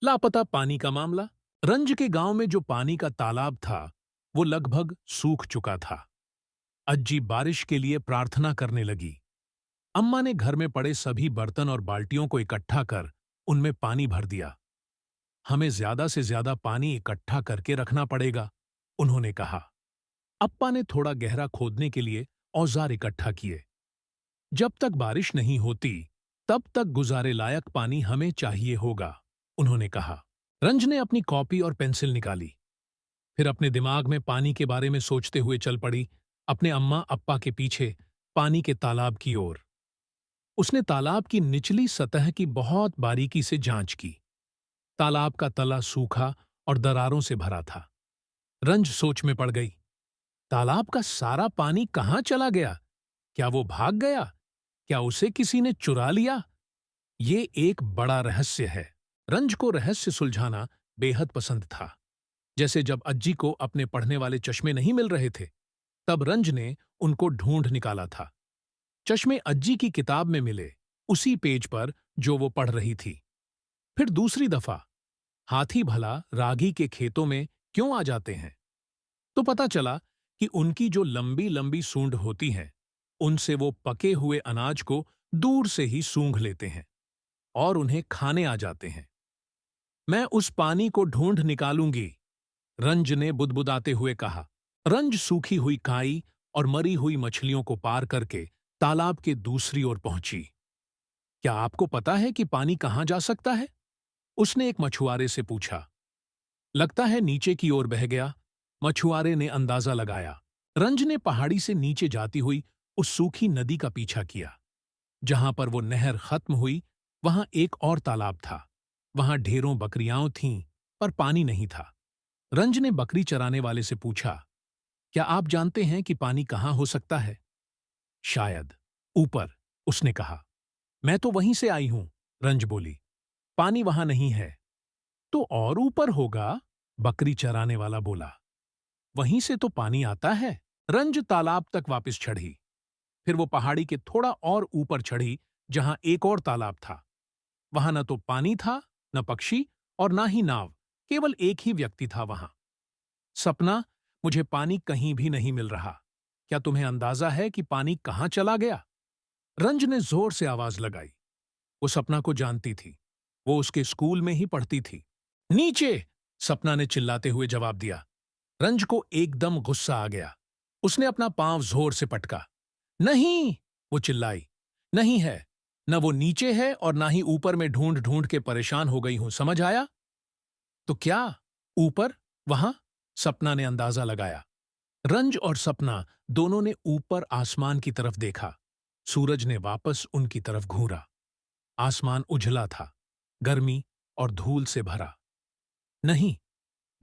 लापता पानी का मामला। रंज के गांव में जो पानी का तालाब था वो लगभग सूख चुका था। अज्जी बारिश के लिए प्रार्थना करने लगी। अम्मा ने घर में पड़े सभी बर्तन और बाल्टियों को इकट्ठा कर उनमें पानी भर दिया। हमें ज्यादा से ज्यादा पानी इकट्ठा करके रखना पड़ेगा, उन्होंने कहा। अप्पा ने थोड़ा गहरा खोदने के लिए औजार इकट्ठा किए। जब तक बारिश नहीं होती तब तक गुजारे लायक पानी हमें चाहिए होगा, उन्होंने कहा। रंज ने अपनी कॉपी और पेंसिल निकाली, फिर अपने दिमाग में पानी के बारे में सोचते हुए चल पड़ी, अपने अम्मा अप्पा के पीछे पानी के तालाब की ओर। उसने तालाब की निचली सतह की बहुत बारीकी से जांच की। तालाब का तला सूखा और दरारों से भरा था। रंज सोच में पड़ गई। तालाब का सारा पानी कहां चला गया? क्या वो भाग गया? क्या उसे किसी ने चुरा लिया? ये एक बड़ा रहस्य है। रंज को रहस्य सुलझाना बेहद पसंद था। जैसे जब अज्जी को अपने पढ़ने वाले चश्मे नहीं मिल रहे थे, तब रंज ने उनको ढूंढ निकाला था। चश्मे अज्जी की किताब में मिले, उसी पेज पर जो वो पढ़ रही थी। फिर दूसरी दफा हाथी भला रागी के खेतों में क्यों आ जाते हैं? तो पता चला कि उनकी जो लंबी लंबी सूंड होती हैं, उनसे वो पके हुए अनाज को दूर से ही सूंघ लेते हैं और उन्हें खाने आ जाते हैं। मैं उस पानी को ढूंढ निकालूंगी, रंज ने बुदबुदाते हुए कहा। रंज सूखी हुई काई और मरी हुई मछलियों को पार करके तालाब के दूसरी ओर पहुंची। क्या आपको पता है कि पानी कहां जा सकता है? उसने एक मछुआरे से पूछा। लगता है नीचे की ओर बह गया, मछुआरे ने अंदाजा लगाया। रंज ने पहाड़ी से नीचे जाती हुई उस सूखी नदी का पीछा किया। जहां पर वो नहर खत्म हुई, वहां एक और तालाब था। वहां ढेरों बकरियां थीं, पर पानी नहीं था। रंज ने बकरी चराने वाले से पूछा, क्या आप जानते हैं कि पानी कहां हो सकता है? शायद ऊपर, उसने कहा। मैं तो वहीं से आई हूं, रंज बोली। पानी वहां नहीं है। तो और ऊपर होगा, बकरी चराने वाला बोला। वहीं से तो पानी आता है। रंज तालाब तक वापस चढ़ी। फिर वो पहाड़ी के थोड़ा और ऊपर चढ़ी, जहां एक और तालाब था। वहां न तो पानी था, न पक्षी और न ही नाव। केवल एक ही व्यक्ति था वहां। सपना, मुझे पानी कहीं भी नहीं मिल रहा। क्या तुम्हें अंदाजा है कि पानी कहां चला गया? रंज ने जोर से आवाज लगाई। वो सपना को जानती थी। वो उसके स्कूल में ही पढ़ती थी। नीचे! सपना ने चिल्लाते हुए जवाब दिया। रंज को एकदम गुस्सा आ गया। उसने अपना पांव जोर से पटका। नहीं! वो चिल्लाई। नहीं है। न वो नीचे है और ना ही ऊपर में ढूंढ ढूंढ के परेशान हो गई हूं, समझ आया? तो क्या ऊपर? वहां? सपना ने अंदाजा लगाया। रंज और सपना दोनों ने ऊपर आसमान की तरफ देखा। सूरज ने वापस उनकी तरफ घूरा। आसमान उजला था, गर्मी और धूल से भरा। नहीं,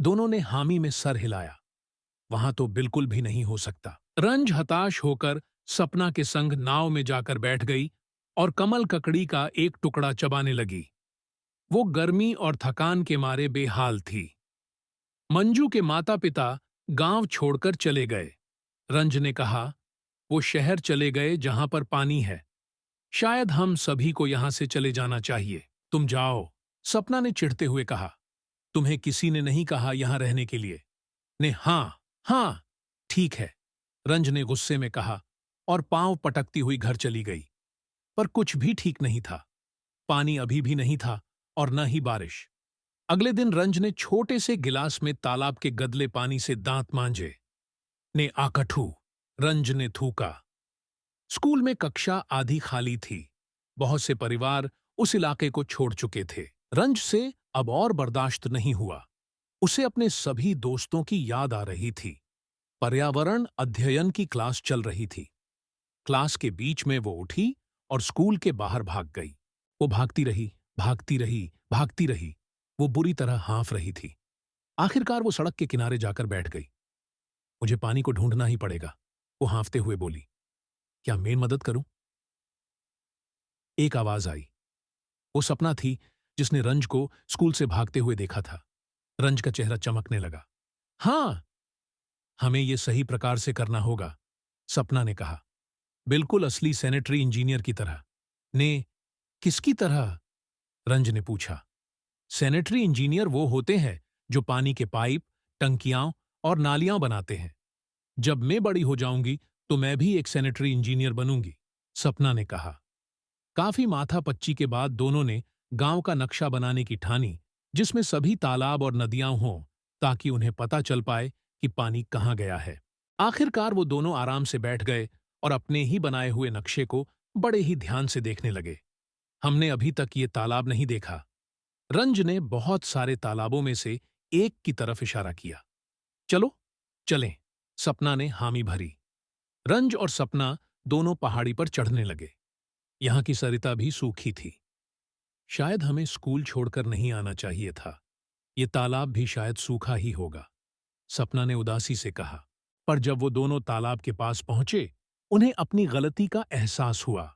दोनों ने हामी में सर हिलाया। वहां तो बिल्कुल भी नहीं हो सकता। रंज हताश होकर सपना के संग नाव में जाकर बैठ गई और कमल ककड़ी का एक टुकड़ा चबाने लगी। वो गर्मी और थकान के मारे बेहाल थी। मंजू के माता पिता गांव छोड़कर चले गए। रंज ने कहा, वो शहर चले गए जहां पर पानी है। शायद हम सभी को यहां से चले जाना चाहिए। तुम जाओ, सपना ने चिढ़ते हुए कहा। तुम्हें किसी ने नहीं कहा यहां रहने के लिए? ने हाँ, हाँ, ठीक है, रंज ने गुस्से में कहा और पांव पटकती हुई घर चली गई। पर कुछ भी ठीक नहीं था। पानी अभी भी नहीं था और न ही बारिश। अगले दिन रंज ने छोटे से गिलास में तालाब के गदले पानी से दांत मांजे। ने आकठू, रंज ने थूका। स्कूल में कक्षा आधी खाली थी। बहुत से परिवार उस इलाके को छोड़ चुके थे। रंज से अब और बर्दाश्त नहीं हुआ। उसे अपने सभी दोस्तों की याद आ रही थी। पर्यावरण अध्ययन की क्लास चल रही थी। क्लास के बीच में वो उठी और स्कूल के बाहर भाग गई। वो भागती रही, भागती रही, भागती रही। वो बुरी तरह हाँफ रही थी। आखिरकार वो सड़क के किनारे जाकर बैठ गई। मुझे पानी को ढूंढना ही पड़ेगा, वो हाँफते हुए बोली। क्या मैं मदद करूं? एक आवाज आई। वो सपना थी जिसने रंज को स्कूल से भागते हुए देखा था। रंज का चेहरा चमकने लगा। हाँ, हमें ये सही प्रकार से करना होगा, सपना ने कहा। बिल्कुल असली सैनिटरी इंजीनियर की तरह। ने किसकी तरह? रंज ने पूछा। सैनिटरी इंजीनियर वो होते हैं जो पानी के पाइप, टंकियां और नालियां बनाते हैं। जब मैं बड़ी हो जाऊंगी तो मैं भी एक सैनिटरी इंजीनियर बनूंगी, सपना ने कहा। काफी माथापच्ची के बाद दोनों ने गांव का नक्शा बनाने की ठानी, जिसमें सभी तालाब और नदियां हों, ताकि उन्हें पता चल पाए कि पानी कहाँ गया है। आखिरकार वो दोनों आराम से बैठ गए और अपने ही बनाए हुए नक्शे को बड़े ही ध्यान से देखने लगे। हमने अभी तक ये तालाब नहीं देखा। रंज ने बहुत सारे तालाबों में से एक की तरफ इशारा किया। चलो चलें, सपना ने हामी भरी। रंज और सपना दोनों पहाड़ी पर चढ़ने लगे। यहाँ की सरिता भी सूखी थी। शायद हमें स्कूल छोड़कर नहीं आना चाहिए था। ये तालाब भी शायद सूखा ही होगा, सपना ने उदासी से कहा। पर जब वो दोनों तालाब के पास पहुंचे, उन्हें अपनी गलती का एहसास हुआ।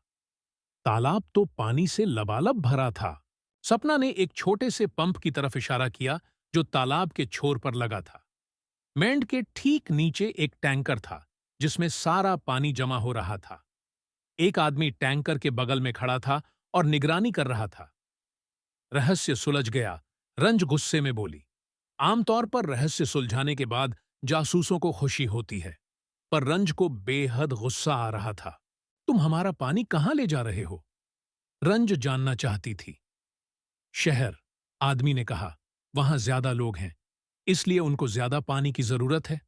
तालाब तो पानी से लबालब भरा था। सपना ने एक छोटे से पंप की तरफ इशारा किया जो तालाब के छोर पर लगा था। मेंढ के ठीक नीचे एक टैंकर था जिसमें सारा पानी जमा हो रहा था। एक आदमी टैंकर के बगल में खड़ा था और निगरानी कर रहा था। रहस्य सुलझ गया, रंज गुस्से में बोली। आमतौर पर रहस्य सुलझाने के बाद जासूसों को खुशी होती है, पर रंज को बेहद गुस्सा आ रहा था। तुम हमारा पानी कहां ले जा रहे हो? रंज जानना चाहती थी। शहर, आदमी ने कहा। वहां ज्यादा लोग हैं, इसलिए उनको ज्यादा पानी की जरूरत है।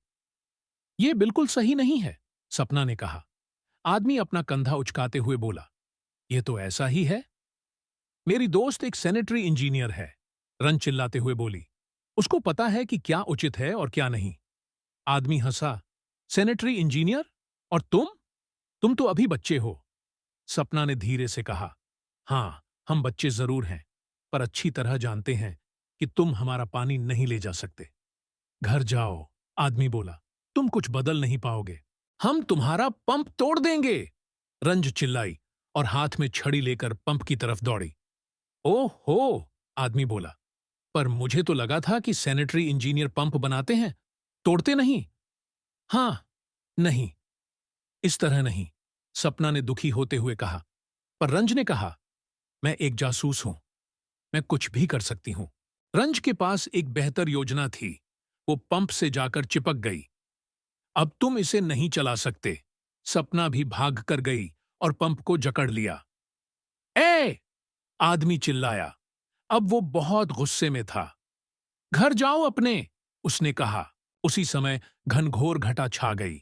यह बिल्कुल सही नहीं है, सपना ने कहा। आदमी अपना कंधा उचकाते हुए बोला। यह तो ऐसा ही है। मेरी दोस्त एक सैनिटरी इंजीनियर है, रंज चिल्लाते हुए बोली। उसको पता है कि क्या उचित है और क्या नहीं। आदमी हंसा। Sanitary engineer? और तुम तो अभी बच्चे हो। सपना ने धीरे से कहा। हां, हम बच्चे जरूर हैं, पर अच्छी तरह जानते हैं कि तुम हमारा पानी नहीं ले जा सकते। घर जाओ, आदमी बोला। तुम कुछ बदल नहीं पाओगे। हम तुम्हारा पंप तोड़ देंगे, रंज चिल्लाई और हाथ में छड़ी लेकर पंप की तरफ दौड़ी। ओहो, आदमी बोला। पर मुझे तो लगा था कि सैनिटरी इंजीनियर पंप बनाते हैं, तोड़ते नहीं। हां, नहीं, इस तरह नहीं, सपना ने दुखी होते हुए कहा। पर रंज ने कहा, मैं एक जासूस हूं, मैं कुछ भी कर सकती हूं। रंज के पास एक बेहतर योजना थी। वो पंप से जाकर चिपक गई। अब तुम इसे नहीं चला सकते। सपना भी भाग कर गई और पंप को जकड़ लिया। ए! आदमी चिल्लाया। अब वो बहुत गुस्से में था। घर जाओ अपने, उसने कहा। उसी समय घनघोर घटा छा गई।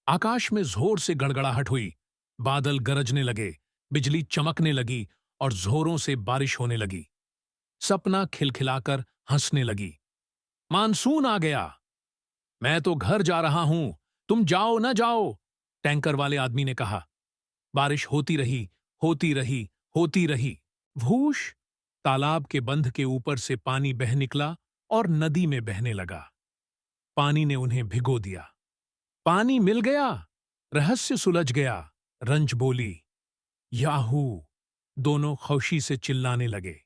आकाश में जोर से गड़गड़ाहट हुई। बादल गरजने लगे, बिजली चमकने लगी और जोरों से बारिश होने लगी। सपना खिलखिलाकर हंसने लगी। मानसून आ गया। मैं तो घर जा रहा हूं, तुम जाओ न जाओ, टैंकर वाले आदमी ने कहा। बारिश होती रही, होती रही, होती रही। भूश! तालाब के बंध के ऊपर से पानी बह निकला और नदी में बहने लगा। पानी ने उन्हें भिगो दिया। पानी मिल गया, रहस्य सुलझ गया, रंज बोली। याहू! दोनों खुशी से चिल्लाने लगे।